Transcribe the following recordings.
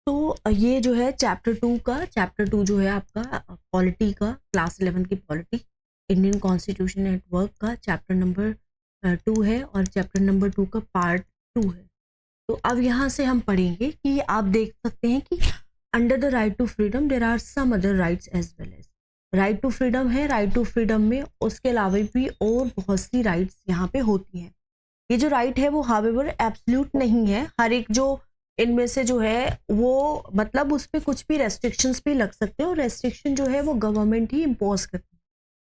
ये जो है चैप्टर 2 जो है आपका पॉलिटी का, क्लास 11 की polity, Indian constitution at work का चैप्टर नंबर 2 है और चैप्टर नंबर 2 का पार्ट 2 है। तो अब यहाँ से हम पढ़ेंगे कि आप देख सकते हैं कि under the right to freedom there are some other rights as well as. Right to freedom है, राइट टू फ्रीडम में उसके अलावा भी और बहुत सी राइट्स यहाँ पे होती हैं। ये जो राइट है वो हावेवर एब्सोल्यूट नहीं है, हर एक जो इनमें से जो है वो मतलब उस पर कुछ भी रेस्ट्रिक्शंस भी लग सकते हैं और रेस्ट्रिक्शन जो है वो गवर्नमेंट ही इम्पोज करती है।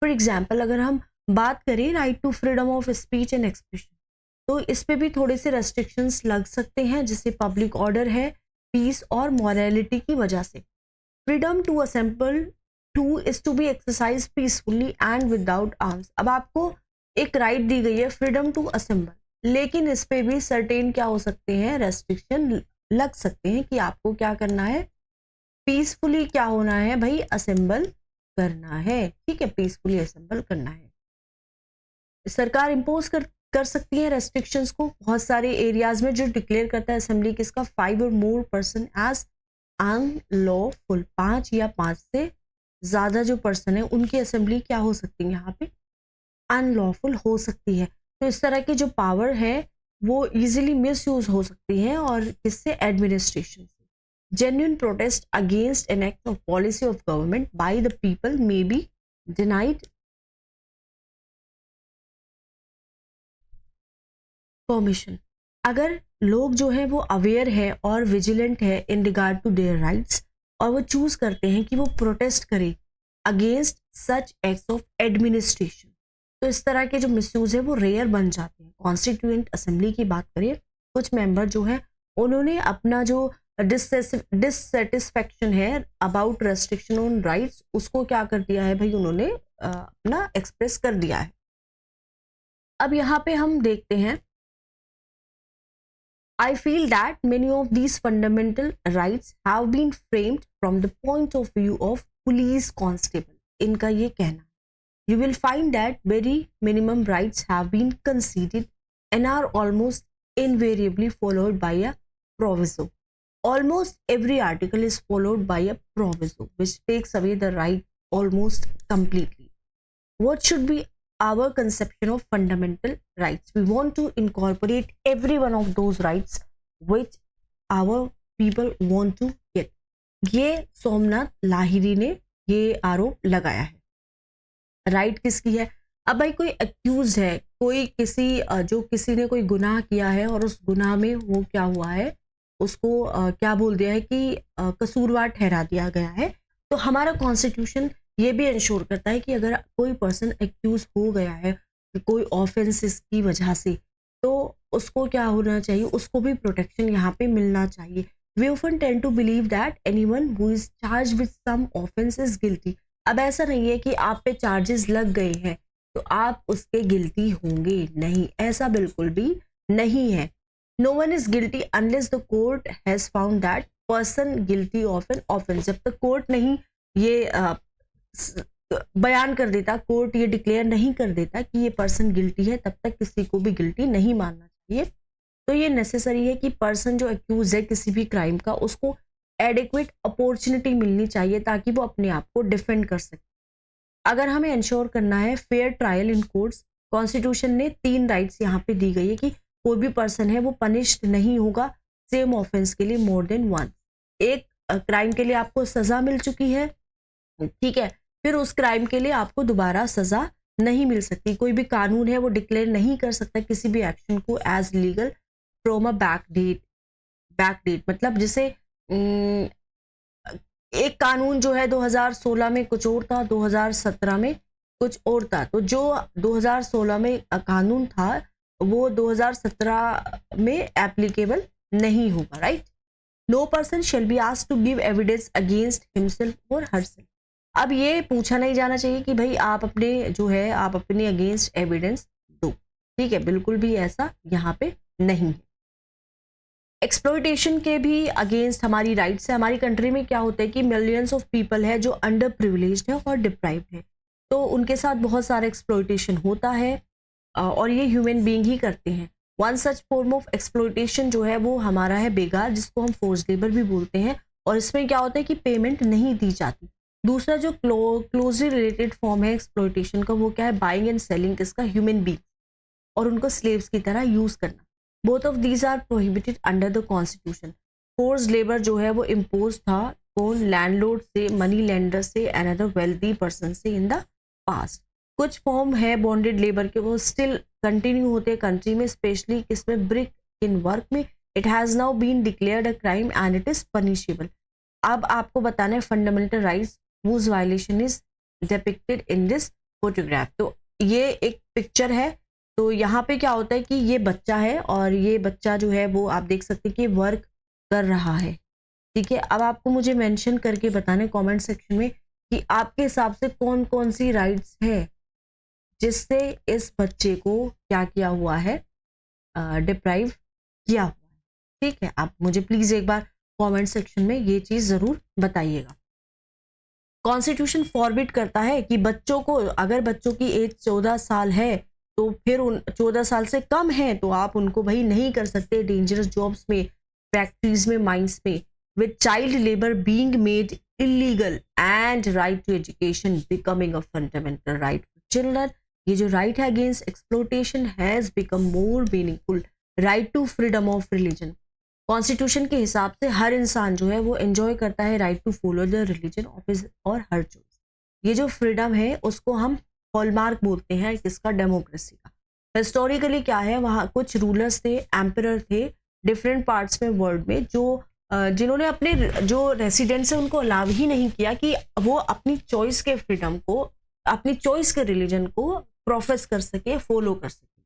फॉर एग्जांपल अगर हम बात करें right to freedom of speech and expression, तो इस पे भी थोड़े से रेस्ट्रिक्शंस लग सकते हैं, जैसे पब्लिक ऑर्डर है, पीस और मॉरलिटी की वजह से। Freedom to assemble to is to be exercise peacefully and without arms. अब आपको एक राइट दी गई है फ्रीडम टू असेंबल, लेकिन इस पे भी सर्टेन क्या हो सकते हैं, रेस्ट्रिक्शन लग सकते हैं कि आपको क्या करना है, पीसफुली क्या होना है भाई, असेंबल करना है। ठीक है, पीसफुली असेंबल करना है। सरकार इम्पोज कर सकती है रेस्ट्रिक्शंस को बहुत सारे एरियाज में, जो डिक्लेयर करता है असेंबली किसका, 5 और मोर पर्सन एज अनलॉफुल। 5 या 5 से ज्यादा जो पर्सन है उनकी असेंबली क्या हो सकती है, यहाँ पे अनलॉफुल हो सकती है। तो इस तरह की जो पावर है वो इजीली मिसयूज हो सकती है और किससे, एडमिनिस्ट्रेशन से। Genuine protest against an act of policy of government by the people may be denied permission. अगर लोग जो है वो अवेयर है और विजिलेंट है in regard to their rights और वो चूज करते हैं कि वो प्रोटेस्ट करे against such acts of administration, तो इस तरह के जो मिसयूज है वो रेयर बन जाते हैं। कॉन्स्टिट्यूएंट असेंबली की बात करें, कुछ मेंबर जो है उन्होंने अपना जो डिससेटिस्फेक्शन है अबाउट रेस्ट्रिक्शन ऑन राइट्स उसको क्या कर दिया है भाई, उन्होंने अपना एक्सप्रेस कर दिया है। अब यहाँ पे हम देखते हैं, I feel that many of these fundamental rights have been framed from the point of view of police constable. इनका ये कहना, you will find that very minimum rights have been conceded and are almost invariably followed by a proviso. Almost every article is followed by a proviso, which takes away the right almost completely. What should be our conception of fundamental rights? We want to incorporate every one of those rights which our people want to get. ये सोमनाथ लाहिरी ने ये आरोप लगाया है। Right किसकी है? अब भाई कोई अक्यूज है, कोई किसी ने कोई गुनाह किया है और उस गुनाह में वो क्या हुआ है, उसको क्या बोल दिया है कि कसूरवार ठहरा दिया गया है। तो हमारा कॉन्स्टिट्यूशन ये भी इंश्योर करता है कि अगर कोई पर्सन एक्यूज हो गया है कोई ऑफेंसेस की वजह से, तो उसको क्या होना चाहिए, उसको भी प्रोटेक्शन यहाँ पे मिलना चाहिए। We often tend to believe that anyone who is charged with some offence is guilty. अब ऐसा नहीं है कि आप पे चार्जेस लग गए हैं तो आप उसके गिल्टी होंगे, नहीं, ऐसा बिल्कुल भी नहीं है। No one is guilty unless the court has found that person guilty of an offence. जब तक कोर्ट नहीं ये बयान कर देता, कोर्ट ये डिक्लेयर नहीं कर देता कि ये पर्सन गिल्टी है, तब तक किसी को भी गिल्टी नहीं मानना चाहिए। तो ये नेसेसरी है कि पर्सन जो एक्यूज है किसी भी क्राइम का, उसको एडिक्वेट अपॉर्चुनिटी मिलनी चाहिए ताकि वो अपने आप को डिफेंड कर सके। अगर हमें इंश्योर करना है fair trial in courts, constitution ने 3 राइट्स यहाँ पे दी गई है कि कोई भी पर्सन है वो पनिश्ड नहीं होगा सेम ऑफेंस के लिए मोर देन वन। एक क्राइम के लिए आपको सजा मिल चुकी है, ठीक है, फिर उस क्राइम के लिए आपको दोबारा सजा नहीं मिल सकती। कोई भी कानून है वो डिक्लेयर नहीं कर सकता किसी भी एक्शन को as legal from a back date मतलब जैसे एक कानून जो है 2016 में कुछ और था, 2017 में कुछ और था। तो जो 2016 में कानून था वो 2017 में एप्लीकेबल नहीं होगा, right. No person shall be asked to give evidence against himself और हरसेल्फ। अब ये पूछा नहीं जाना चाहिए कि भाई आप अपने अगेंस्ट एविडेंस दो, ठीक है, बिल्कुल भी ऐसा यहाँ पे नहीं है। एक्सप्लॉयटेशन के भी अगेंस्ट हमारी राइट्स है। हमारी कंट्री में क्या होता है कि मिलियंस ऑफ पीपल है जो अंडर प्रिविलेज्ड है और डिप्राइव्ड है, तो उनके साथ बहुत सारा एक्सप्लॉयटेशन होता है और ये ह्यूमन बीइंग ही करते हैं। One such form of exploitation जो है वो हमारा है बेगार, जिसको हम फोर्स लेबर भी बोलते हैं, और इसमें क्या होता है कि पेमेंट नहीं दी जाती। दूसरा जो क्लोजली रिलेटेड फॉर्म है एक्सप्लॉयटेशन का, वो क्या है, बाइंग एंड सेलिंग किसका, ह्यूमन बींग, और उनको स्लेव्स की तरह यूज करना। Both of these are prohibited under the constitution. Force labour जो है वो इम्पोज था कौन, लैंडलॉर्ड से, मनी लेंडर से एंड अदर वेल्दी पर्सन से इन द पास्ट। कुछ फॉर्म है बॉन्डेड लेबर के, वो स्टिल कंटिन्यू होते हैं कंट्री में, स्पेशली किसमें, ब्रिक इन वर्क में। It has now been declared a crime and it is punishable. अब आपको बताना है fundamental rights whose violation is depicted in this photograph। तो ये एक पिक्चर है, तो यहाँ पे क्या होता है कि ये बच्चा है, और ये बच्चा जो है वो आप देख सकते हैं कि वर्क कर रहा है, ठीक है। अब आपको मुझे मेंशन करके बताना है कमेंट सेक्शन में कि आपके हिसाब से कौन कौन सी राइट्स है जिससे इस बच्चे को क्या किया हुआ है, डिप्राइव किया हुआ है, ठीक है। आप मुझे प्लीज एक बार कमेंट सेक्शन में ये चीज जरूर बताइएगा। कॉन्स्टिट्यूशन फॉरबिड करता है कि बच्चों को, अगर बच्चों की एज 14 साल है तो फिर उन 14 साल से कम है तो आप उनको भाई नहीं कर सकते डेंजरस जॉब्स में, फैक्ट्रीज में, माइंस में, with child labour being made illegal and right to education becoming a fundamental right for children. ये जो राइट है against exploitation has become more meaningful. Right to freedom of religion, constitution के हिसाब से हर इंसान जो है वो एंजॉय करता है right to follow the religion of his और हर चॉइस। ये जो फ्रीडम है उसको हम हॉलमार्क बोलते हैं किसका, डेमोक्रेसी का। हिस्टोरिकली क्या है, वहाँ कुछ रूलर्स थे, एम्परर थे डिफरेंट पार्ट्स में वर्ल्ड में, जो जिन्होंने अपने जो रेसिडेंट्स है उनको अलाउ ही नहीं किया कि वो अपनी चॉइस के फ्रीडम को, अपनी चॉइस के रिलीजन को प्रोफेस कर सके, फॉलो कर सके।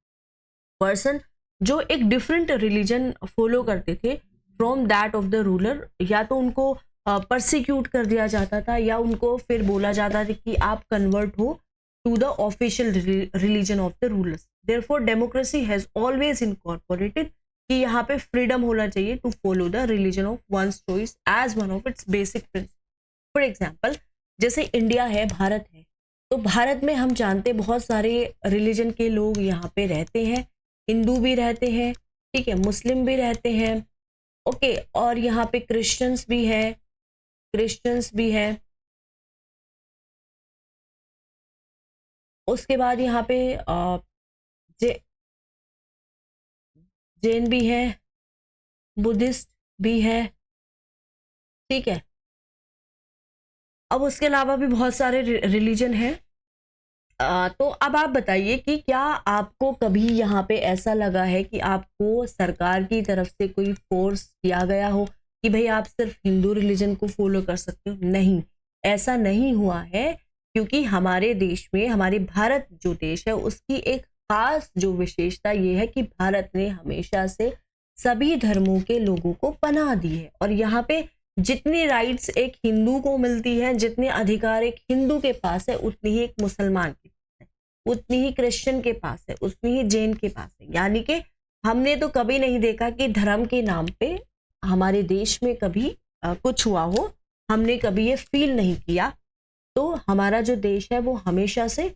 पर्सन जो एक डिफरेंट रिलीजन फॉलो करते थे from that of the ruler, या तो उनको परसिक्यूट कर दिया जाता था या उनको फिर बोला जाता था कि आप कन्वर्ट हो to the official religion of the rulers. Therefore democracy has always incorporated कि यहाँ पे फ्रीडम होना चाहिए to follow the religion of one's choice as one of its basic principle. For example जैसे इंडिया है, भारत है, तो भारत में हम जानते बहुत सारे रिलीजन के लोग यहाँ पे रहते हैं। हिंदू भी रहते हैं, ठीक है, मुस्लिम भी रहते हैं, ओके, और यहाँ पे क्रिश्चियंस भी है, उसके बाद यहाँ पे जैन भी है, बुद्धिस्ट भी है, ठीक है। अब उसके अलावा भी बहुत सारे रिलीजन हैं। तो अब आप बताइए कि क्या आपको कभी यहाँ पे ऐसा लगा है कि आपको सरकार की तरफ से कोई फोर्स किया गया हो कि भाई आप सिर्फ हिंदू रिलीजन को फॉलो कर सकते हो? नहीं, ऐसा नहीं हुआ है, क्योंकि हमारे देश में, हमारे भारत जो देश है उसकी एक खास जो विशेषता ये है कि भारत ने हमेशा से सभी धर्मों के लोगों को पनाह दी है, और यहाँ पे जितनी राइट्स एक हिंदू को मिलती है, जितने अधिकार एक हिंदू के पास है, उतनी ही एक मुसलमान के पास है, उतनी ही क्रिश्चियन के पास है, उतनी ही जैन के पास है। यानी कि हमने तो कभी नहीं देखा कि धर्म के नाम पे हमारे देश में कभी कुछ हुआ हो, हमने कभी ये फील नहीं किया। तो हमारा जो देश है वो हमेशा से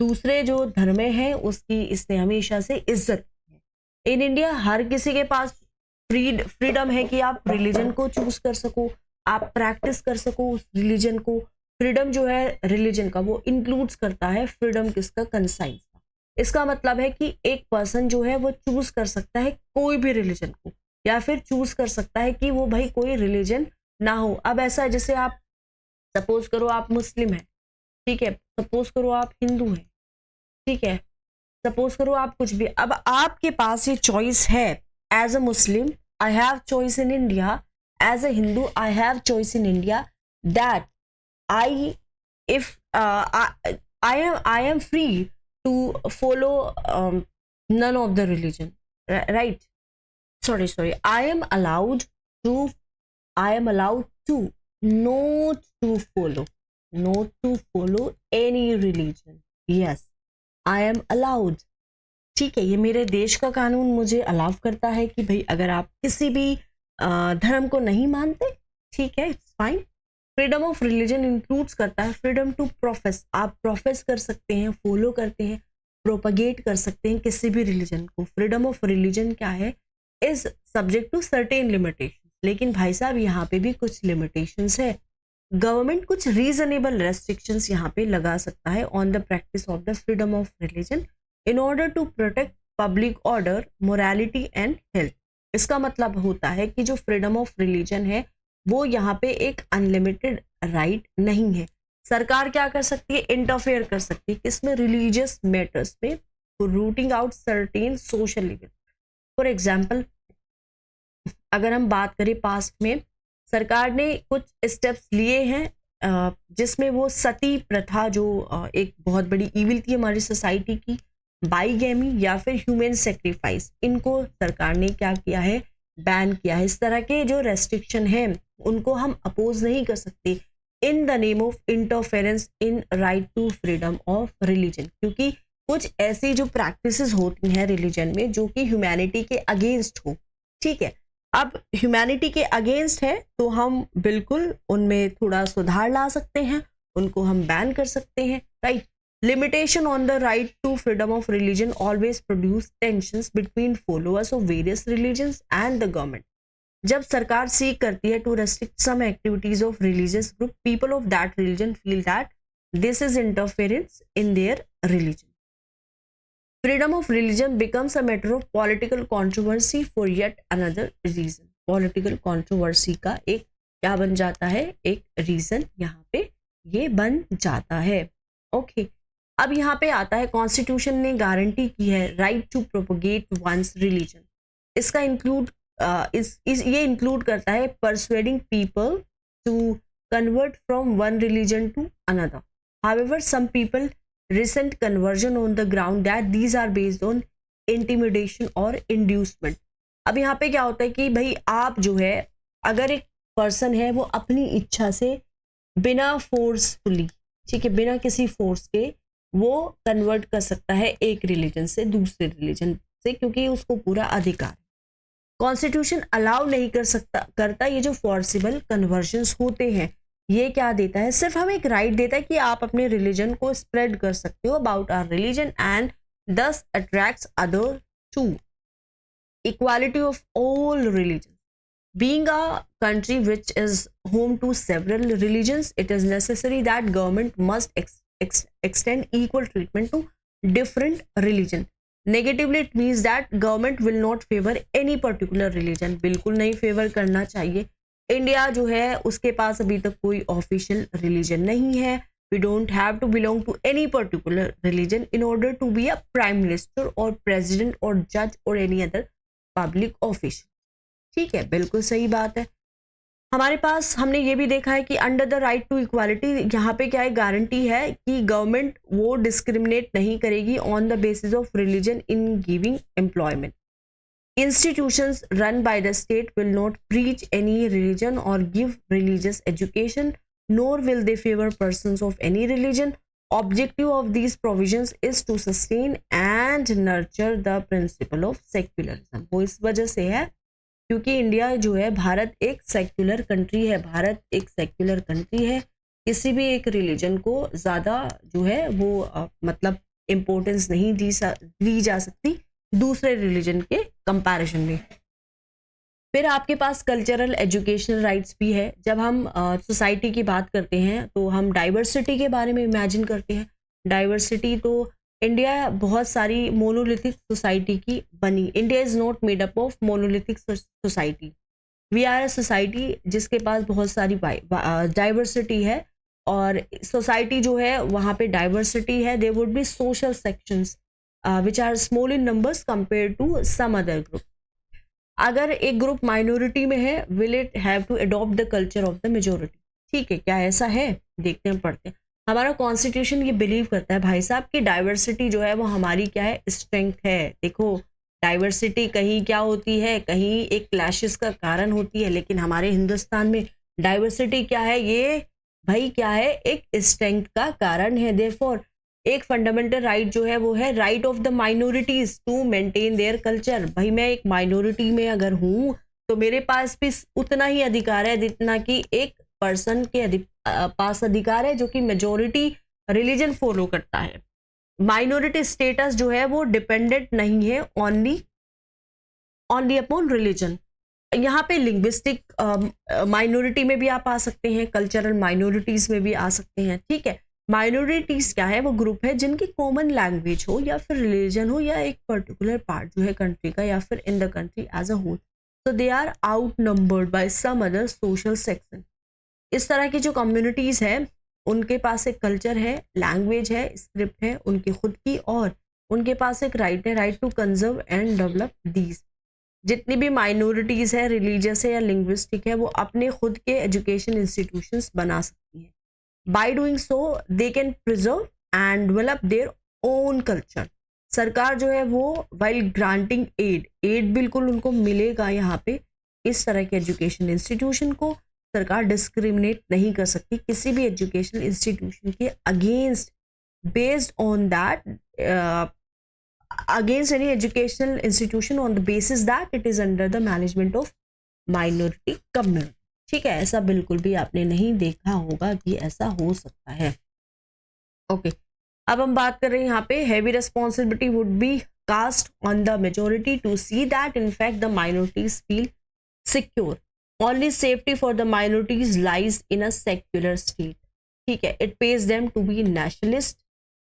दूसरे जो धर्म हैं उसकी इसने हमेशा से इज्जत की है। इन इंडिया हर किसी के पास फ्रीडम है कि आप रिलीजन को चूज कर सको, आप प्रैक्टिस कर सको उस रिलीजन को। फ्रीडम जो है रिलीजन का वो इंक्लूड्स करता है फ्रीडम किसका, कंसाइंस का। इसका मतलब है कि एक पर्सन जो है वो चूज कर सकता है कोई भी रिलीजन को, या फिर चूज कर सकता है कि वो भाई कोई रिलीजन ना हो। अब ऐसा है जैसे आप सपोज करो आप मुस्लिम हैं, ठीक है, सपोज करो आप हिंदू हैं, ठीक है, सपोज करो आप कुछ भी। अब आपके पास ये चॉइस है, as a Muslim I have choice in India, as a Hindu I have choice in India, that I if I am free to follow none of the religion, right? Sorry, I am allowed to not to follow any religion. Yes, I am allowed. ठीक है, ये मेरे देश का कानून मुझे allow करता है कि भाई अगर आप किसी भी धर्म को नहीं मानते, ठीक है, it's fine. Freedom of religion includes करता है फ्रीडम टू प्रोफेस, आप प्रोफेस कर सकते हैं, फॉलो करते हैं, प्रोपगेट कर सकते हैं किसी भी रिलीजन को। फ्रीडम ऑफ रिलीजन क्या है, is subject to certain limitation. लेकिन भाई साहब यहाँ पे भी कुछ लिमिटेशंस है। गवर्नमेंट कुछ रीजनेबल रेस्ट्रिक्शंस यहाँ पे लगा सकता है on the practice of the freedom of religion in order to protect public order, morality and health. इसका मतलब होता है कि जो फ्रीडम ऑफ रिलीजन है वो यहाँ पे एक अनलिमिटेड राइट नहीं है। सरकार क्या कर सकती है, इंटरफेयर कर सकती है किसमें, रिलीजियस मैटर्स में, routing out certain social legal. For example अगर हम बात करें पास्ट में, सरकार ने कुछ स्टेप्स लिए हैं जिसमें वो सती प्रथा जो एक बहुत बड़ी इविल थी हमारी सोसाइटी की, बाईगैमी या फिर ह्यूमन सेक्रीफाइस, इनको सरकार ने क्या किया है, बैन किया है। इस तरह के जो रेस्ट्रिक्शन है उनको हम अपोज नहीं कर सकते in the name of interference in right to freedom of religion, क्योंकि कुछ ऐसी जो प्रैक्टिसेस होती हैं रिलीजन में जो कि ह्यूमैनिटी के अगेंस्ट हो। ठीक है, अब ह्यूमैनिटी के अगेंस्ट है तो हम बिल्कुल उनमें थोड़ा सुधार ला सकते हैं, उनको हम बैन कर सकते हैं, right. Limitation on the right to freedom of religion always produce tensions between followers of various religions and the government. जब सरकार सीक करती है to restrict some activities of religious group, people of that religion feel that this is interference in their religion. Freedom of religion becomes a matter of political controversy for yet another reason. Political controversy का एक क्या बन जाता है, एक reason यहाँ पे ये बन जाता है। ओके, अब यहाँ पे आता है कॉन्स्टिट्यूशन ने गारंटी की है right to propagate one's religion. इसका इंक्लूड ये इंक्लूड करता है persuading people to convert from one religion to another. However some people recent conversion on the ground that these are based on intimidation or inducement। अब यहाँ पे क्या होता है कि भाई आप जो है, अगर एक पर्सन है वो अपनी इच्छा से बिना फोर्सफुली, ठीक है, बिना किसी फोर्स के वो कन्वर्ट कर सकता है एक रिलीजन से दूसरे रिलीजन से, क्योंकि उसको पूरा अधिकार। कॉन्स्टिट्यूशन अलाउ नहीं करता ये जो फोर्सिबल कन्वर्जन्स होते हैं। ये क्या देता है, सिर्फ हमें एक राइट देता है कि आप अपने रिलीजन को स्प्रेड कर सकते हो about our religion and thus attracts other too. Equality of all religion. Being a country which is home to several religions, it is necessary that government must extend equal treatment to different religion. Negatively, it means that government will not favor any particular religion. बिल्कुल नहीं favour करना चाहिए। India जो है उसके पास अभी तक कोई ऑफिशियल रिलीजन नहीं है। We don't have to belong to any particular religion in order to be a prime minister और प्रेसिडेंट और जज और एनी अदर पब्लिक ऑफिशियल। ठीक है, बिल्कुल सही बात है। हमारे पास हमने ये भी देखा है कि under the right to equality, यहाँ पे क्या है, गारंटी है कि गवर्नमेंट वो डिस्क्रिमिनेट नहीं करेगी on the basis of religion in giving employment. Institutions run by the state will not preach any religion or give religious education, nor will they favor persons of any religion. Objective of these provisions is to sustain and nurture the principle of secularism. वो इस वजह से है क्योंकि India जो है, भारत एक secular country है। भारत एक सेक्युलर कंट्री है, किसी भी एक रिलीजन को ज़्यादा जो है वो मतलब इम्पोर्टेंस नहीं दी जा सकती दूसरे रिलीजन के कंपैरिजन में। फिर आपके पास कल्चरल एजुकेशनल राइट्स भी है। जब हम सोसाइटी की बात करते हैं तो हम डाइवर्सिटी के बारे में इमेजिन करते हैं। डाइवर्सिटी तो इंडिया बहुत सारी मोनोलिथिक सोसाइटी की बनी। India is not made up of monolithic society. We are a society जिसके पास बहुत सारी डाइवर्सिटी है, और सोसाइटी जो है वहाँ पे डाइवर्सिटी है। There would be social sections which are small in numbers compared to some other group. अगर एक ग्रुप माइनॉरिटी में है, will it have to adopt the culture of the majority? ठीक है, क्या ऐसा है, देखते हैं, पढ़ते हैं। हमारा कॉन्स्टिट्यूशन ये बिलीव करता है भाई साहब कि डाइवर्सिटी जो है वो हमारी क्या है, स्ट्रेंथ है। देखो, डाइवर्सिटी कहीं क्या होती है, कहीं एक क्लैशेस का कारण होती है, लेकिन हमारे हिंदुस्तान में डाइवर्सिटी क्या है, ये भाई क्या है, एक स्ट्रेंथ का कारण है। देयरफॉर एक फंडामेंटल राइट जो है वो है right of the minorities to maintain their culture. भाई मैं एक माइनॉरिटी में अगर हूँ तो मेरे पास भी उतना ही अधिकार है जितना कि एक पर्सन के पास अधिकार है जो कि मेजॉरिटी रिलीजन फॉलो करता है। माइनॉरिटी स्टेटस जो है वो डिपेंडेंट नहीं है ओनली अपॉन रिलीजन। यहाँ पे लिंग्विस्टिक माइनॉरिटी में भी आप आ सकते हैं, कल्चरल माइनॉरिटीज में भी आ सकते हैं, ठीक है। माइनॉरिटीज क्या है, वो ग्रुप है जिनकी कॉमन लैंग्वेज हो या फिर रिलीजन हो या एक पर्टिकुलर पार्ट जो है कंट्री का या फिर in the country as a whole, so they are outnumbered by some other social section। इस तरह की जो कम्युनिटीज है उनके पास एक कल्चर है, लैंग्वेज है, स्क्रिप्ट है उनकी खुद की, और उनके पास एक राइट है, right to conserve and develop these. जितनी भी माइनॉरिटीज है, रिलीजियस है या लिंग्विस्टिक है, वो अपने खुद के एजुकेशन इंस्टीट्यूशंस बना सकती है। By doing so they can preserve and develop their own culture. सरकार जो है वो वाइल ग्रांटिंग एड बिल्कुल उनको मिलेगा। यहाँ पे इस तरह के एजुकेशन इंस्टीट्यूशन को सरकार डिस्क्रिमिनेट नहीं कर सकती किसी भी एजुकेशनल इंस्टीट्यूशन के against, based on that against any educational institution on the basis that it is under the management of minority community। ठीक है, ऐसा बिल्कुल भी आपने नहीं देखा होगा कि ऐसा हो सकता है। ओके, अब हम बात कर रहे हैं यहाँ पे heavy responsibility would be cast on the majority to see that in fact the minorities feel secure. Only safety for the minorities lies in a secular state. ठीक है, it pays them to be nationalist.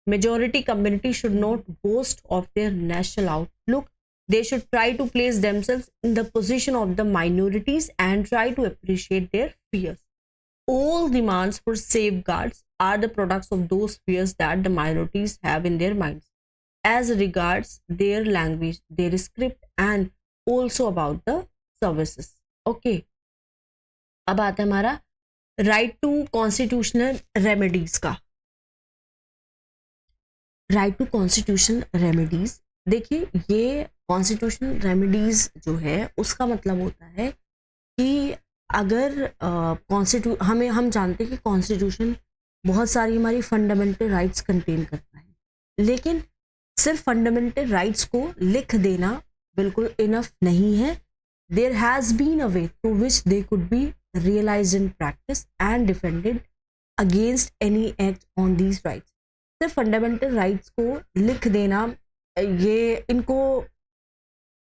Majority community should not boast of their national outlook. They should try to place themselves in the position of the minorities and try to appreciate their fears. All demands for safeguards are the products of those fears that the minorities have in their minds, as regards their language, their script, and also about the services. Okay. अब आता है हमारा right to constitutional remedies का। Right to constitution remedies. देखिए, ये constitutional remedies जो है उसका मतलब होता है कि अगर हम जानते हैं कि कॉन्स्टिट्यूशन बहुत सारी हमारी फंडामेंटल राइट्स कंटेन करता है, लेकिन सिर्फ फंडामेंटल राइट्स को लिख देना बिल्कुल इनफ नहीं है। There has been a way through which they could be realised in practice and defended against any act on these rights. सिर्फ फंडामेंटल राइट्स को लिख देना, ये इनको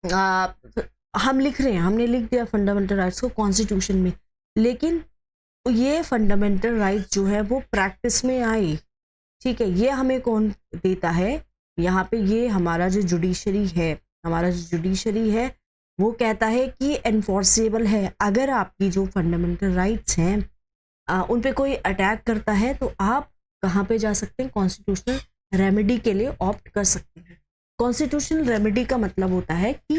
हम लिख रहे हैं, हमने लिख दिया फंडामेंटल राइट्स को कॉन्स्टिट्यूशन में, लेकिन ये फंडामेंटल राइट्स जो है वो प्रैक्टिस में आए। ठीक है, ये हमें कौन देता है, यहाँ पे ये हमारा जो जुडिशरी है वो कहता है कि एनफोर्सेबल है। अगर आपकी जो फंडामेंटल राइट्स हैं उन पे कोई अटैक करता है तो आप कहाँ पे जा सकते हैं, कॉन्स्टिट्यूशनल रेमेडी के लिए ऑप्ट कर सकते हैं। कॉन्स्टिट्यूशनल रेमेडी का मतलब होता है कि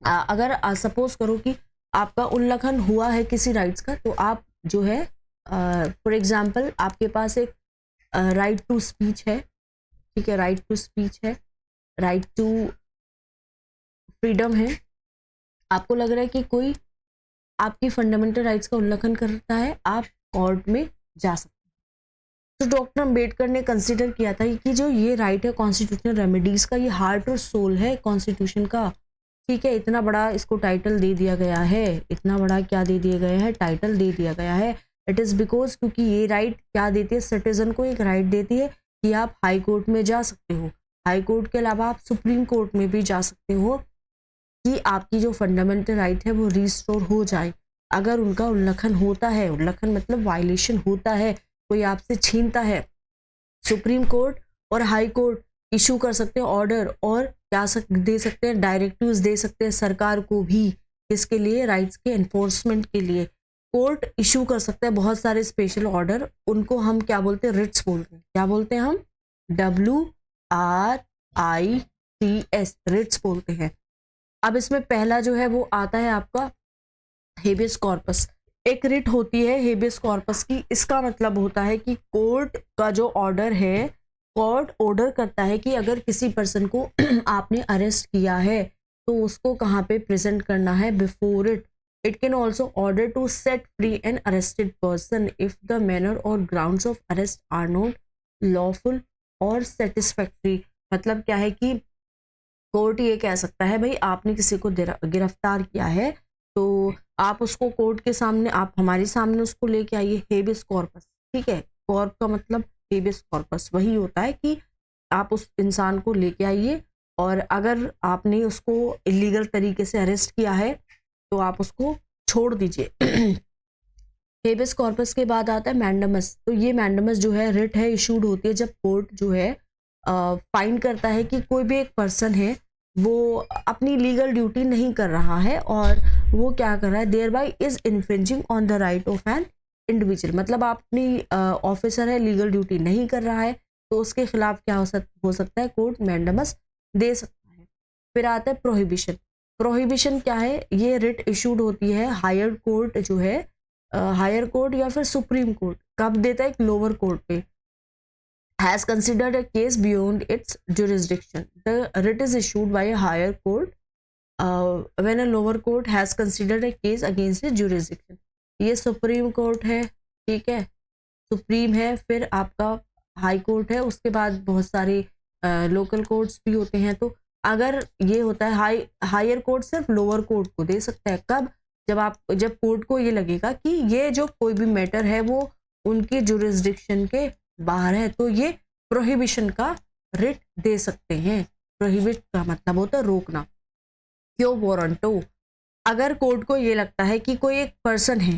अगर सपोज करो कि आपका उल्लंघन हुआ है किसी राइट्स का, तो आप जो है फॉर एग्जांपल आपके पास एक राइट टू स्पीच है, ठीक है, राइट टू स्पीच है, राइट टू फ्रीडम है, आपको लग रहा है कि कोई आपकी फंडामेंटल राइट्स का उल्लंघन करता है, आप कोर्ट में जा सकते हैं। तो डॉक्टर अम्बेडकर ने कंसिडर किया था कि जो ये राइट है कॉन्स्टिट्यूशनल रेमेडीज का, ये हार्ट और सोल है कॉन्स्टिट्यूशन का। ठीक है, इतना बड़ा इसको टाइटल दे दिया गया है, इतना बड़ा क्या दे दिया गया है, टाइटल दे दिया गया है। इट इज़ बिकॉज क्योंकि ये राइट क्या देती है, सिटीजन को एक राइट देती है कि आप हाई कोर्ट में जा सकते हो, हाई कोर्ट के अलावा आप सुप्रीम कोर्ट में भी जा सकते हो कि आपकी जो फंडामेंटल राइट है वो रिस्टोर हो जाए। अगर उनका उल्लंघन होता है, उल्लंघन मतलब वायलेशन होता है, कोई आपसे छीनता है, सुप्रीम कोर्ट और हाई कोर्ट इशू कर सकते हैं ऑर्डर, और क्या दे सकते हैं, डायरेक्टिव्स दे सकते हैं सरकार को भी, इसके लिए राइट्स के एनफोर्समेंट के लिए कोर्ट इशू कर सकता है बहुत सारे स्पेशल ऑर्डर। उनको हम क्या बोलते हैं, रिट्स बोलते हैं। क्या बोलते हैं हम, WRITS, रिट्स बोलते हैं। अब इसमें पहला जो है वो आता है आपका हेबियस कॉर्पस। एक रिट होती है हेबियस कॉर्पस की, इसका मतलब होता है कि कोर्ट का जो ऑर्डर है, कोर्ट ऑर्डर करता है कि अगर किसी पर्सन को आपने अरेस्ट किया है तो उसको कहाँ पे प्रेजेंट करना है, before it. It can also order to set free an arrested person if the manner और grounds of arrest are not lawful और सेटिस्फैक्ट्री। मतलब क्या है कि कोर्ट ये कह सकता है, भाई आपने किसी को गिरफ्तार किया है तो आप उसको कोर्ट के सामने, आप हमारे सामने उसको लेके आइए, हेबियस कॉर्पस। ठीक है, कॉर्प का मतलब हेबियस कॉर्पस वही होता है कि आप उस इंसान को लेके आइए, और अगर आपने उसको इलीगल तरीके से अरेस्ट किया है तो आप उसको छोड़ दीजिए। हेबियस कॉर्पस के बाद आता है मैंडेमस। तो ये मैंडेमस जो है रिट है, इशूड होती है जब कोर्ट जो है फाइंड करता है कि कोई भी एक पर्सन है वो अपनी लीगल ड्यूटी नहीं कर रहा है और वो क्या कर रहा है, thereby is infringing on the right of an individual. मतलब आप अपनी ऑफिसर है, लीगल ड्यूटी नहीं कर रहा है, तो उसके खिलाफ क्या हो सकता है, कोर्ट मैंडेमस दे सकता है। फिर आता है प्रोहिबिशन। प्रोहिबिशन क्या है, ये रिट इशूड होती है हायर कोर्ट जो है, हायर कोर्ट या फिर सुप्रीम कोर्ट कब देता है, एक लोअर कोर्ट पे, has considered a case beyond its jurisdiction. The writ is issued by a higher court when a lower court has considered a case against a jurisdiction. ये supreme court है, ठीक है, supreme है, फिर आपका high court है, उसके बाद बहुत सारे लोकल कोर्ट्स भी होते हैं। तो अगर ये होता है हायर कोर्ट सिर्फ लोअर कोर्ट को दे सकता है, कब, जब कोर्ट को ये लगेगा कि ये जो कोई भी मैटर है वो उनके जुरिस्डिक्शन के बाहर है, तो ये प्रोहिबिशन का रिट दे सकते हैं। प्रोहिबिट का मतलब होता है रोकना। क्यों वारंटो, अगर कोर्ट को ये लगता है कि कोई एक पर्सन है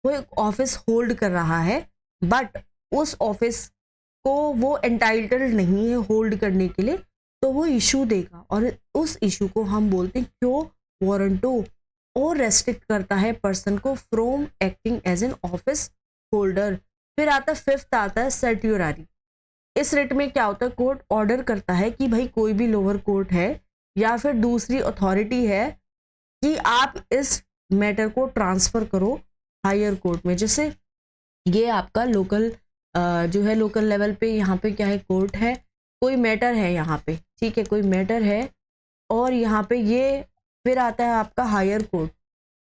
वो एक ऑफिस होल्ड कर रहा है बट उस ऑफिस को वो एंटाइटल्ड नहीं है होल्ड करने के लिए, तो वो इशू देगा और उस इशू को हम बोलते हैं क्यों वारंटो, और रेस्ट्रिक्ट करता है पर्सन को from acting as an office holder. फिर आता है फिफ्थ, आता है सर्ट्यूरारी। इस रिट में क्या होता है, कोर्ट ऑर्डर करता है कि भाई कोई भी लोअर कोर्ट है या फिर दूसरी अथॉरिटी है कि आप इस मैटर को ट्रांसफर करो हायर कोर्ट में। जैसे ये आपका लोकल जो है, लोकल लेवल पे यहाँ पे क्या है, कोर्ट है, कोई मैटर है यहाँ पे, ठीक है, कोई मैटर है और यहाँ पे ये, फिर आता है आपका हायर कोर्ट।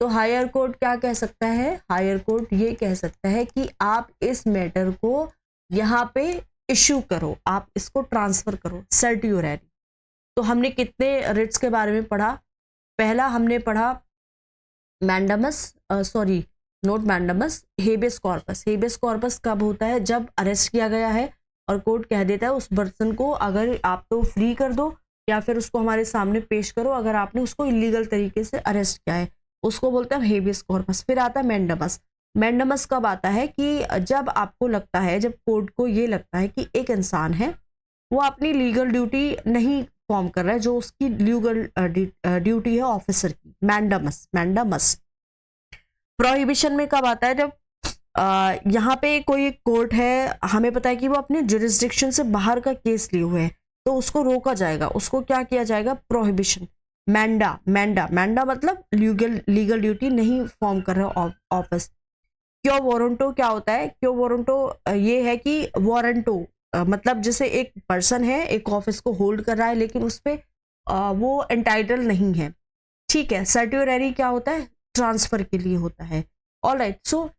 तो हायर कोर्ट क्या कह सकता है, हायर कोर्ट ये कह सकता है कि आप इस मैटर को यहाँ पे इशू करो, आप इसको ट्रांसफर करो, सर्ट्यूररी। तो हमने कितने रिट्स के बारे में पढ़ा, पहला हमने पढ़ा mandamus, sorry note mandamus, habeas corpus. Habeas corpus कब होता है, जब अरेस्ट किया गया है और कोर्ट कह देता है उस पर्सन को अगर आप तो फ्री कर दो या फिर उसको हमारे सामने पेश करो अगर आपने उसको इलीगल तरीके से अरेस्ट किया है, उसको बोलते हैं हेबियस कॉर्पस। फिर आता है मैंडेमस। मैंडेमस कब आता है, कि जब आपको लगता है, जब कोर्ट को ये लगता है कि एक इंसान है वो अपनी लीगल ड्यूटी नहीं फॉर्म कर रहा है, जो उसकी लीगल ड्यूटी है ऑफिसर की, मैंडेमस, मैंडेमस। प्रोहिबिशन में कब आता है, जब यहाँ पे कोई एक कोर्ट है, हमें पता है कि वो अपने जुरिस्डिक्शन से बाहर का केस लिए हुए हैं, तो उसको रोका जाएगा, उसको क्या किया जाएगा, प्रोहिबिशन। मैंडा, मैंडा, मैंडा मतलब लीगल ड्यूटी नहीं फॉर्म कर रहा ऑफिस। क्यों वारंटो क्या होता है, क्यों वारंटो ये है कि वारंटो मतलब जैसे एक पर्सन है एक ऑफिस को होल्ड कर रहा है लेकिन उस पे वो एंटाइटल नहीं है, ठीक है। सर्ट्यूररी क्या होता है, ट्रांसफर के लिए होता है। Alright, so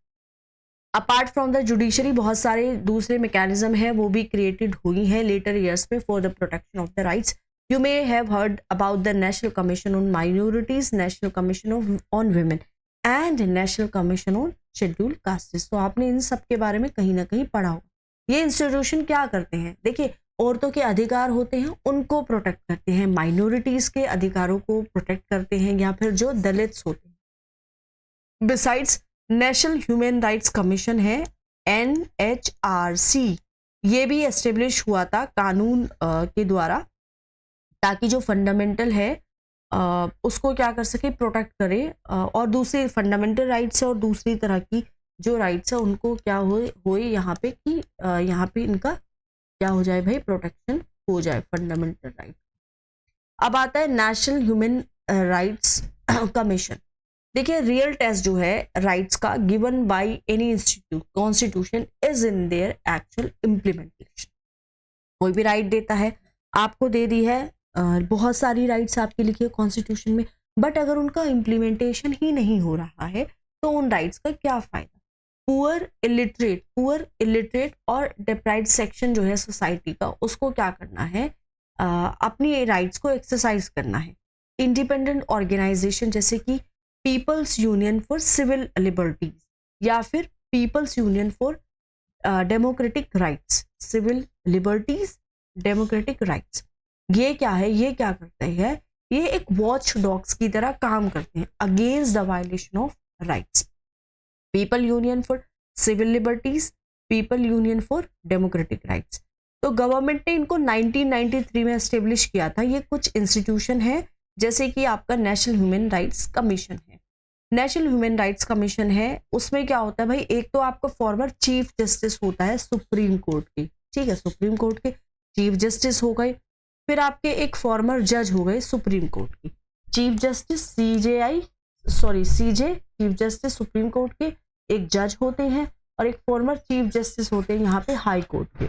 apart from the judiciary बहुत सारे दूसरे मैकेनिज्म है वो भी क्रिएटेड हुई हैं लेटर ईयर्स में for the protection of the rights. You may have heard about the National Commission on Minorities, National Commission on Women and National Commission on Scheduled Castes। तो आपने इन सब के बारे में कहीं ना कहीं पढ़ा होगा। ये इंस्टीट्यूशन क्या करते हैं, देखिए औरतों के अधिकार होते हैं उनको प्रोटेक्ट करते हैं, माइनॉरिटीज के अधिकारों को प्रोटेक्ट करते हैं, या फिर जो दलित्स होते हैं। Besides national human rights commission है NHRC, ये भी एस्टेब्लिश हुआ था कानून के द्वारा, ताकि जो फंडामेंटल है उसको क्या कर सके, प्रोटेक्ट करे, और दूसरी फंडामेंटल राइट्स है और दूसरी तरह की जो राइट्स है उनको क्या होए यहाँ पे कि यहाँ पे इनका क्या हो जाए भाई, प्रोटेक्शन हो जाए फंडामेंटल राइट। अब आता है नेशनल ह्यूमन राइट्स कमीशन। देखिए रियल टेस्ट जो है राइट्स का given by any institute constitution is in their actual implementation. कोई भी राइट देता है, आपको दे दी है बहुत सारी राइट्स आपकी लिखी है कॉन्स्टिट्यूशन में, बट अगर उनका इम्प्लीमेंटेशन ही नहीं हो रहा है तो उन राइट्स का क्या फायदा। पुअर इलिटरेट और डिप्राइव्ड सेक्शन जो है सोसाइटी का, उसको क्या करना है, अपनी राइट्स को एक्सरसाइज करना है। इंडिपेंडेंट ऑर्गेनाइजेशन जैसे कि people's union for civil liberties या फिर people's union for democratic rights, civil liberties democratic rights. ये क्या है, ये क्या करते हैं, ये एक वॉच डॉग्स की तरह काम करते हैं against the violation of rights. People union for civil liberties, people union for democratic rights. तो गवर्नमेंट ने इनको 1993 में एस्टेब्लिश किया था। ये कुछ इंस्टीट्यूशन है जैसे कि आपका नेशनल ह्यूमन राइट्स कमीशन है। नेशनल ह्यूमन राइट्स कमीशन है, उसमें क्या होता है भाई, एक तो आपका फॉर्मर चीफ जस्टिस होता है सुप्रीम कोर्ट के, ठीक है, सुप्रीम कोर्ट के चीफ जस्टिस हो गए। फिर आपके एक फॉर्मर जज हो गए सुप्रीम कोर्ट के चीफ जस्टिस, सीजे चीफ जस्टिस सुप्रीम कोर्ट के एक जज होते हैं, और एक फॉर्मर चीफ जस्टिस होते हैं यहाँ पे हाई कोर्ट के,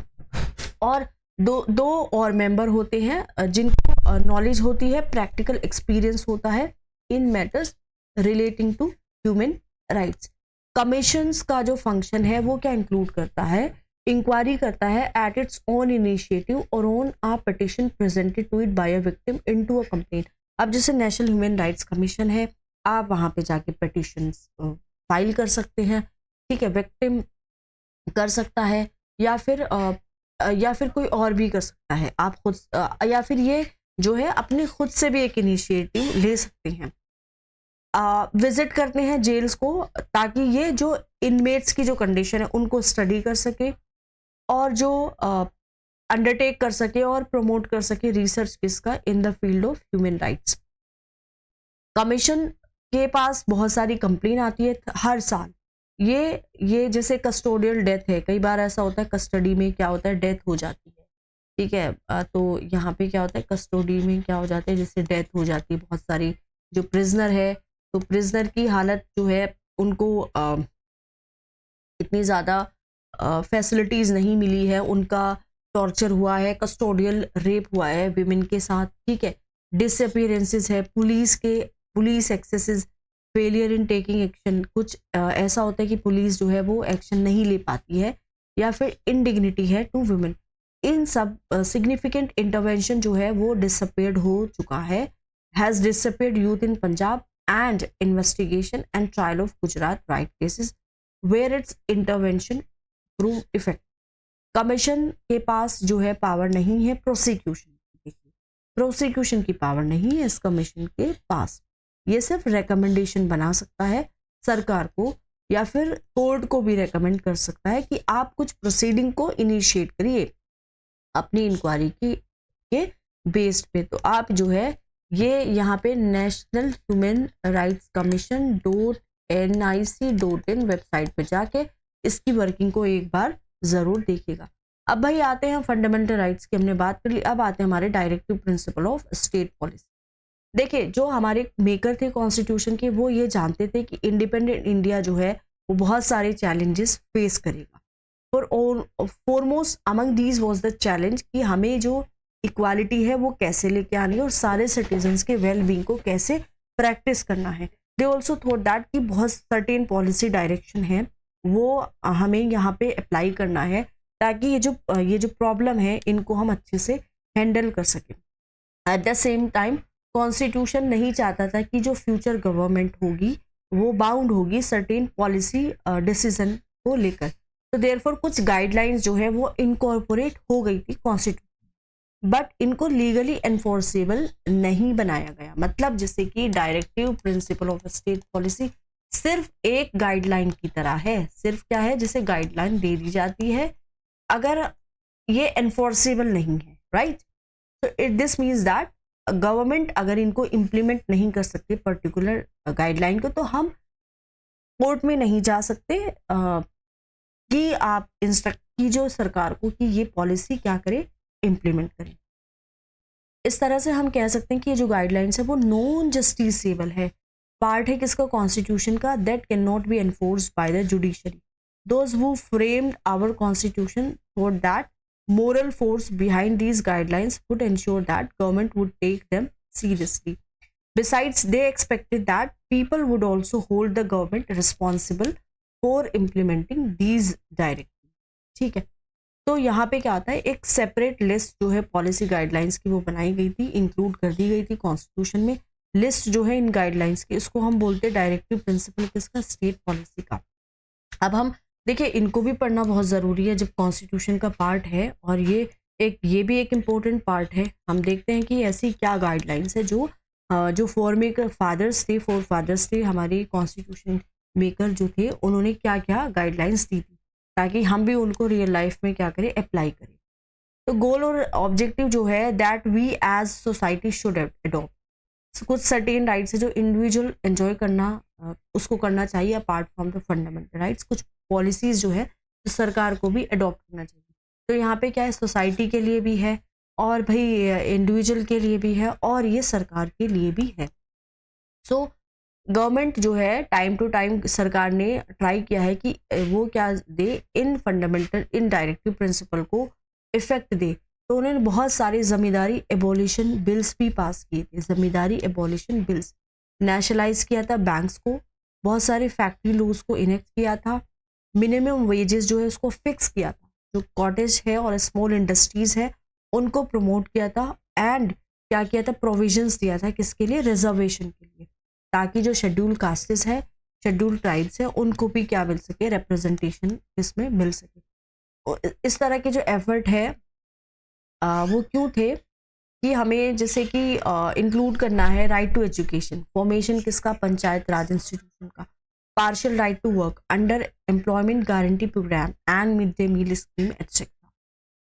और दो और मेंबर होते हैं जिनको नॉलेज होती है, प्रैक्टिकल एक्सपीरियंस होता है in matters relating to human rights. Commissions का जो फंक्शन है वो क्या इंक्लूड करता है, इंक्वायरी करता है एट इट्स ओन इनिशिएटिव और on a petition presented to it by a victim into a complaint. अब जैसे नेशनल ह्यूमन राइट्स कमीशन है, आप वहां पे जाके पिटिशंस फाइल कर सकते हैं, ठीक है, विक्टिम कर सकता है या फिर कोई और भी कर सकता है, आप खुद या फिर ये जो है अपने खुद से भी एक इनिशिएटिव ले सकते हैं। विजिट करते हैं जेल्स को ताकि ये जो इनमेट्स की जो कंडीशन है उनको स्टडी कर सके और जो अंडरटेक कर सके और प्रमोट कर सके रिसर्च किसका, in the field of human rights. Commission के पास बहुत सारी कंप्लेन आती है हर साल। ये जैसे कस्टोडियल डेथ है, कई बार ऐसा होता है कस्टडी में क्या होता है, डेथ हो जाती है, ठीक है, तो यहाँ पे क्या होता है कस्टडी में क्या हो जाता है, जैसे डेथ हो जाती है बहुत सारी, जो प्रिजनर है तो प्रिजनर की हालत जो है उनको इतनी ज़्यादा फैसिलिटीज़ नहीं मिली है, उनका टॉर्चर हुआ है, कस्टोडियल रेप हुआ है विमेन के साथ, ठीक है, डिसअपीयरेंसेस है, police axes, failure in taking action, कुछ ऐसा होता है कि पुलिस जो है वो एक्शन नहीं ले पाती है, या फिर इनडिग्निटी है टू वुमेन। इन सब सिग्निफिकेंट इंटरवेंशन जो है वो डिसअपीयर्ड हो चुका है, has disappeared youth in Punjab and investigation and trial of Gujarat right cases where its intervention proved effective। Commission के पास जो है पावर नहीं है प्रोसिक्यूशन की पावर नहीं है इस कमीशन के पास। ये सिर्फ रिकमेंडेशन बना सकता है सरकार को, या फिर कोर्ट को भी रेकमेंड कर सकता है कि आप कुछ प्रोसीडिंग को इनिशिएट करिए अपनी इंक्वायरी के बेस्ड पे। तो आप जो है ये यहाँ पे national human rights commission .nic.in website पे जाके इसकी वर्किंग को एक बार ज़रूर देखिएगा। अब भाई आते हैं फंडामेंटल राइट्स की, हमने बात कर ली, अब आते हैं हमारे directive principle of state policy. देखिए जो हमारे मेकर थे कॉन्स्टिट्यूशन के वो ये जानते थे कि इंडिपेंडेंट इंडिया जो है वो बहुत सारे चैलेंजेस फेस करेगा। Foremost among these was the challenge कि हमें जो इक्वालिटी है वो कैसे लेके आनी है और सारे सिटीजन्स के वेल बीइंग को कैसे प्रैक्टिस करना है। दे ऑल्सो थॉट दैट कि बहुत सर्टेन पॉलिसी डायरेक्शन है वो हमें यहाँ पे अप्लाई करना है ताकि ये जो प्रॉब्लम है इनको हम अच्छे से हैंडल कर सकें। At the same time constitution नहीं चाहता था कि जो फ्यूचर गवर्नमेंट होगी वो बाउंड होगी सर्टेन पॉलिसी डिसीजन को लेकर, तो देयरफॉर कुछ गाइडलाइंस जो है वो इनकॉर्पोरेट हो गई थी कॉन्स्टिट्यूशन, बट इनको लीगली एनफोर्सेबल नहीं बनाया गया। मतलब जैसे कि directive principle of state policy सिर्फ एक गाइडलाइन की तरह है, सिर्फ क्या है, जैसे गाइडलाइन दे दी जाती है अगर ये एनफोर्सेबल नहीं है, राइट, तो दिस मीन्स दैट गवर्नमेंट अगर इनको इम्प्लीमेंट नहीं कर सकते पर्टिकुलर गाइडलाइन को, तो हम कोर्ट में नहीं जा सकते कि आप इंस्ट्रक्ट कीजिए सरकार को कि ये पॉलिसी क्या करे, इम्प्लीमेंट करें। इस तरह से हम कह सकते हैं कि ये जो गाइडलाइंस है वो नॉन जस्टिसेबल है, पार्ट है किसका, कॉन्स्टिट्यूशन का, that can not be enforced by the judiciary. Those who framed our constitution thought that moral force behind these guidelines would ensure that government would take them seriously. Besides, they expected that people would also hold the government responsible for implementing these directives। ठीक है, तो यहाँ पे क्या आता है, एक separate list जो है पॉलिसी गाइडलाइंस की वो बनाई गई थी, इंक्लूड कर दी गई थी कॉन्स्टिट्यूशन में। लिस्ट जो है इन गाइडलाइंस की, इसको हम बोलते हैं डायरेक्टिव प्रिंसिपल किसका, स्टेट पॉलिसी का। अब हम देखिए इनको भी पढ़ना बहुत ज़रूरी है जब कॉन्स्टिट्यूशन का पार्ट है, और ये एक ये भी एक इम्पोर्टेंट पार्ट है। हम देखते हैं कि ऐसी क्या गाइडलाइंस है जो फोर फादर्स थे हमारे कॉन्स्टिट्यूशन मेकर जो थे, उन्होंने क्या क्या गाइडलाइंस दी थी, ताकि हम भी उनको रियल लाइफ में क्या करें, अप्लाई करें। तो गोल और ऑब्जेक्टिव जो है that we as society should adopt, कुछ सर्टेन राइट्स है जो इंडिविजुअल एंजॉय करना उसको करना चाहिए apart from the fundamental rights. कुछ पॉलिसीज जो है तो सरकार को भी अडॉप्ट करना चाहिए। तो यहाँ पे क्या है, सोसाइटी के लिए भी है और भाई इंडिविजुअल के लिए भी है और ये सरकार के लिए भी है। सो गवर्नमेंट जो है टाइम टू टाइम सरकार ने ट्राई किया है कि वो क्या दे, इन फंडामेंटल इन डायरेक्टिव प्रिंसिपल को इफेक्ट दे। तो उन्होंने बहुत सारे जमींदारी एबोलिशन बिल्स भी पास किए थे। जमींदारी एबोलिशन बिल्स, नेशनलाइज किया था बैंक्स को, बहुत सारे फैक्ट्री लॉज को इनेक्ट किया था, मिनिमम वेजेस जो है उसको फिक्स किया था, जो कॉटेज है और स्मॉल इंडस्ट्रीज है उनको प्रमोट किया था, एंड क्या किया था, प्रोविजंस दिया था किसके लिए, रिजर्वेशन के लिए, ताकि जो शेड्यूल कास्टेस है, शेड्यूल ट्राइब्स है, उनको भी क्या मिल सके, रिप्रेजेंटेशन इसमें मिल सके। इस तरह के जो एफर्ट है वो क्यों थे कि हमें जैसे कि इंक्लूड करना है राइट टू एजुकेशन, फॉर्मेशन किसका, पंचायत राज इंस्टीट्यूशन का, partial right to work under employment guarantee programme and mid day meal scheme etcetera.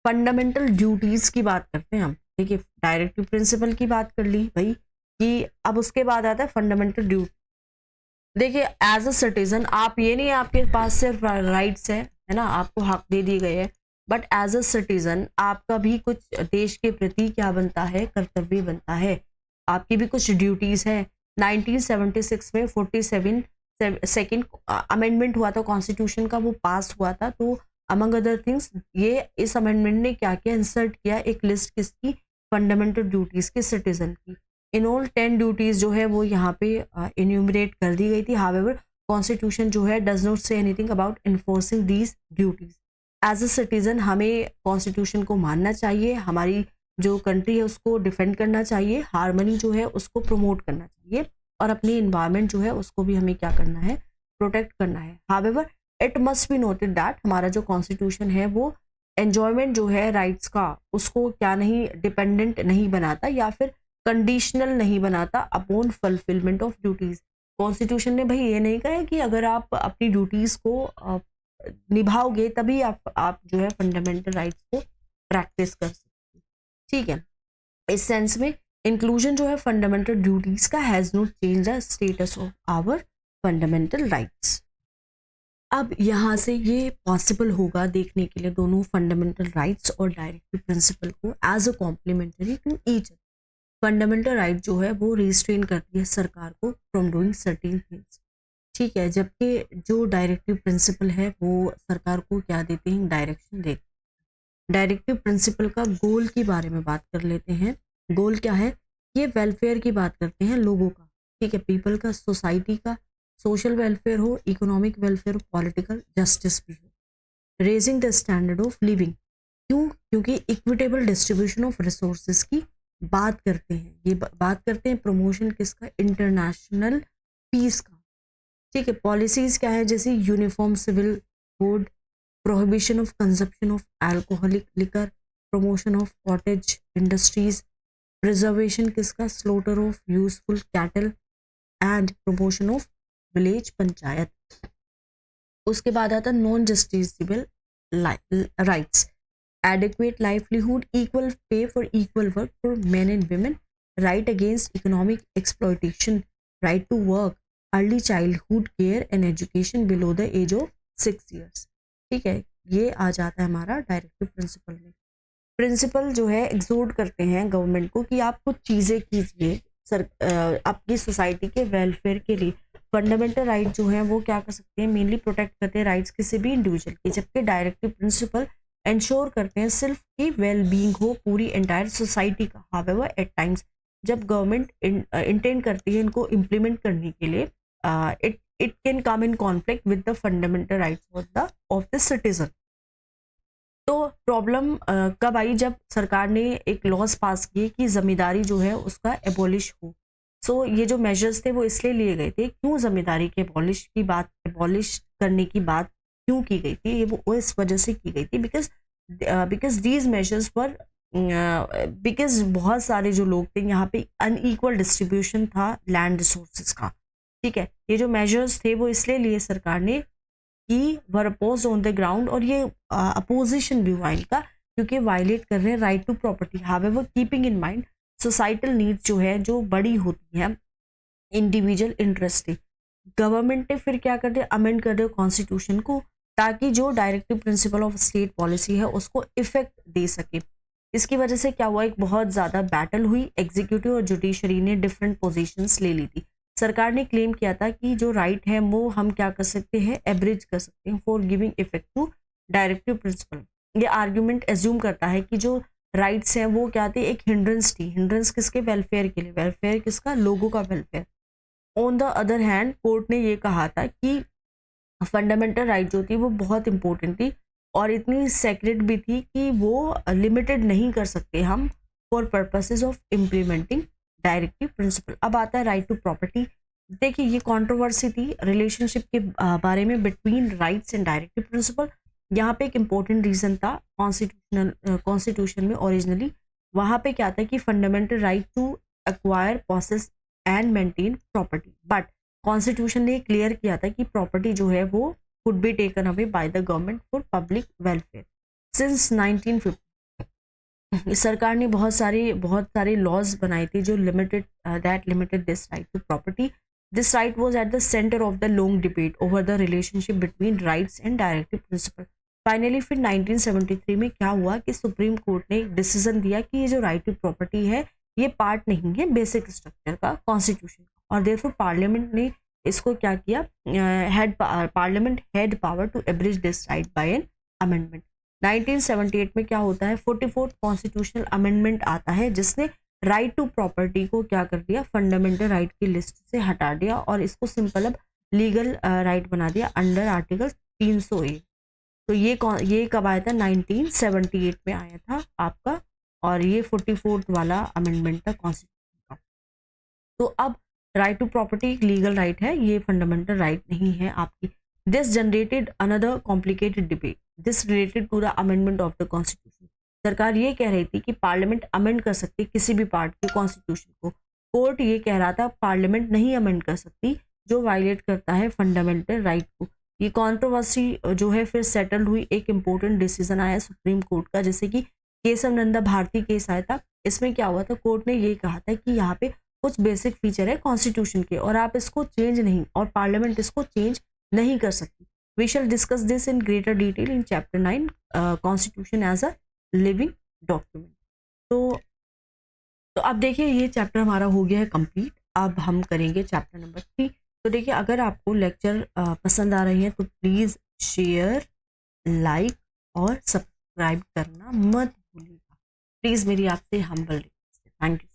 Fundamental duties की बात करते हैं हम, ठीक है, डायरेक्टिव प्रिंसिपल की बात कर ली भाई कि अब उसके बाद आता है फंडामेंटल ड्यूटी। देखिए एज अ सिटीजन आप ये नहीं, आपके पास सिर्फ राइट्स है ना, आपको हक दे दिए गए हैं, बट एज अ सिटीजन आपका भी कुछ देश के प्रति क्या बनता है, कर्तव्य बनता है, आपकी भी कुछ ड्यूटीज है। 1976 में 47 सेकेंड अमेंडमेंट हुआ था कॉन्स्टिट्यूशन का, वो पास हुआ था। तो अमंग अदर थिंग्स ये इस अमेंडमेंट ने क्या किया, इंसर्ट किया एक लिस्ट किसकी, फंडामेंटल ड्यूटीज के सिटीजन की। इन ऑल 10 ड्यूटीज जो है वो यहाँ पे इन्यूमरेट कर दी गई थी। हाउएवर कॉन्स्टिट्यूशन जो है does not say anything about enforcing these duties. As a citizen हमें कॉन्स्टिट्यूशन को मानना चाहिए, हमारी जो कंट्री है उसको डिफेंड करना चाहिए, हार्मनी जो है उसको प्रमोट करना चाहिए, और अपनी इन्वायरमेंट जो है उसको भी हमें क्या करना है, प्रोटेक्ट करना है। However it must be noted that हमारा जो कॉन्स्टिट्यूशन है वो एन्जॉयमेंट जो है राइट्स का उसको क्या नहीं, डिपेंडेंट नहीं बनाता या फिर कंडीशनल नहीं बनाता upon fulfilment of duties. Constitution ने भाई ये नहीं कहा है कि अगर आप अपनी ड्यूटीज को निभाओगे तभी आप जो है फंडामेंटल राइट्स को प्रैक्टिस कर सकते हैं, ठीक है। इस सेंस में इंक्लूजन जो है फंडामेंटल ड्यूटीज का has not change the status of our fundamental rights. अब यहाँ से ये पॉसिबल होगा देखने के लिए दोनों फंडामेंटल राइट्स और डायरेक्टिव प्रिंसिपल को as a complementary to each. Fundamental right जो है वो रिस्ट्रेन करती है सरकार को फ्रॉम डूइंग सर्टेन थिंग्स, ठीक है, जबकि जो डायरेक्टिव प्रिंसिपल है वो सरकार को क्या देते हैं, डायरेक्शन देते हैं। डायरेक्टिव प्रिंसिपल का गोल के बारे में बात कर लेते हैं। गोल क्या है, ये वेलफेयर की बात करते हैं लोगों का, ठीक है, पीपल का, सोसाइटी का, सोशल वेलफेयर हो, इकोनॉमिक वेलफेयर हो, पॉलिटिकल जस्टिस भी हो, raising the standard of living. क्यों, क्योंकि इक्विटेबल डिस्ट्रीब्यूशन ऑफ रिसोर्सेज की बात करते हैं, ये बात करते हैं प्रमोशन किसका, इंटरनेशनल पीस का, ठीक है। पॉलिसीज क्या है, जैसे uniform civil code, prohibition of consumption of alcoholic liquor, promotion of cottage industries, preservation किसका, slaughter of useful cattle and promotion of village panchayat. उसके बाद आता non justiciable rights, adequate livelihood, equal pay for equal work for men and women, right against economic exploitation, right to work, early childhood care and education below the age of 6 years, ठीक है। ये आ जाता है हमारा directive principle में। Principal जो है एग्जोर्ट करते हैं गवर्नमेंट को कि आप कुछ चीज़ें कीजिए आपकी सोसाइटी के वेलफेयर के लिए। फंडामेंटल राइट जो है वो क्या कर सकते हैं, मेनली प्रोटेक्ट करते हैं राइट्स किसी भी इंडिविजुअल के, जबकि डायरेक्टिव प्रिंसिपल इंश्योर करते हैं सिर्फ कि वेल बीइंग हो पूरी एंटायर सोसाइटी का। हाउएवर एट टाइम्स जब गवर्नमेंट इंटेंड करती है इनको इम्प्लीमेंट करने के लिए, it can come in conflict with the fundamental rights of the citizen. तो प्रॉब्लम कब आई, जब सरकार ने एक लॉज पास किए कि जमींदारी जो है उसका एबॉलिश हो। सो ये जो मेजर्स थे वो इसलिए लिए गए थे, क्यों जमींदारी के एबॉलिश करने की बात क्यों की गई थी, ये वो इस वजह से की गई थी बिकॉज बिकॉज दीज मेजर्स पर बिकॉज बहुत सारे जो लोग थे यहाँ पे अनइक्वल डिस्ट्रीब्यूशन था लैंड रिसोर्सेज का, ठीक है। ये जो मेजर्स थे वो इसलिए लिए सरकार ने कि वर अपोज ऑन द ग्राउंड, और ये अपोजिशन भी हुआ इनका क्योंकि वायलेट कर रहे हैं right to property. However keeping in mind societal needs जो है जो बड़ी होती है इंडिविजुअल इंटरेस्ट थी, गवर्नमेंट ने फिर क्या कर दिया, अमेंड कर दिया कॉन्स्टिट्यूशन को ताकि जो directive principle of state policy है उसको इफेक्ट दे सके। इसकी वजह से क्या हुआ, एक बहुत ज़्यादा बैटल हुई, एग्जीक्यूटिव और जुडिशरी ने डिफरेंट पोजीशंस ले ली थी। सरकार ने क्लेम किया था कि जो राइट है वो हम क्या कर सकते हैं, एब्रिज कर सकते हैं for giving effect to directive principle. ये आर्ग्यूमेंट एज्यूम करता है कि जो राइट्स हैं वो क्या थे, एक हिंड्रेंस थी। हिंड्रेंस किसके, वेलफेयर के लिए, वेलफेयर किसका, लोगों का welfare. On the other hand court ने ये कहा था कि फंडामेंटल राइट जो थी वो बहुत इंपॉर्टेंट थी और इतनी सेक्रेट भी थी कि वो लिमिटेड नहीं कर सकते हम for purposes of implementing directive principle. अब आता है राइट टू प्रॉपर्टी। देखिए ये कंट्रोवर्सी थी रिलेशनशिप के बारे में between rights and directive principle. यहाँ पे एक इम्पोर्टेंट रीजन था कॉन्स्टिट्यूशन में ओरिजिनली, वहाँ पे क्या था कि fundamental right to acquire, possess and maintain property, but constitution ने क्लियर किया था कि प्रॉपर्टी जो है वो could be taken away by the government for public welfare. Since 1950 सरकार ने बहुत सारे लॉज बनाए थे जो limited this right to property. This right was at the centre of the long debate over the relationship between rights and directive principal. Finally फिर 1973 में क्या हुआ कि सुप्रीम कोर्ट ने एक डिसीजन दिया कि ये जो राइट टू प्रॉपर्टी है ये पार्ट नहीं है बेसिक स्ट्रक्चर का कॉन्स्टिट्यूशन का, और देयरफॉर पार्लियामेंट ने इसको क्या किया, parliament had power to abridge this right by an amendment. 1978 में क्या होता है, 44th कॉन्स्टिट्यूशनल अमेंडमेंट आता है जिसने राइट टू प्रॉपर्टी को क्या कर दिया, फंडामेंटल राइट की लिस्ट से हटा दिया और इसको सिंपल अब लीगल राइट बना दिया अंडर आर्टिकल 300A। तो ये कब आया था, 1978 में आया था आपका, और ये 44th वाला अमेंडमेंट था कॉन्स्टिट्यूशन का। तो अब राइट टू प्रॉपर्टी एक लीगल राइट है, ये फंडामेंटल राइट नहीं है आपकी। This generated another complicated debate this related to the amendment of the constitution. सरकार ये कह रही थी कि पार्लियामेंट अमेंड कर सकती किसी भी पार्ट के कॉन्स्टिट्यूशन को, कोर्ट ये कह रहा था पार्लियामेंट नहीं अमेंड कर सकती जो वायलेट करता है फंडामेंटल राइट को। ये कंट्रोवर्सी जो है फिर सेटल हुई, एक इम्पोर्टेंट डिसीजन आया सुप्रीम कोर्ट का, जैसे कि केशव नंदा भारती केस आया था। इसमें क्या हुआ था, कोर्ट ने ये कहा था कि यहाँ पे कुछ बेसिक फीचर है कॉन्स्टिट्यूशन के और आप इसको चेंज नहीं, और पार्लियामेंट इसको चेंज नहीं कर सकती। We shall discuss this in greater detail in chapter 9 constitution as a living document. तो अब देखिए ये चैप्टर हमारा हो गया है कंप्लीट। अब हम करेंगे चैप्टर नंबर 3। तो देखिए अगर आपको लेक्चर पसंद आ रही है तो प्लीज़ शेयर, लाइक और सब्सक्राइब करना मत भूलिएगा। प्लीज़ मेरी आपसे हम्बल रिक्वेस्ट है। Thank you.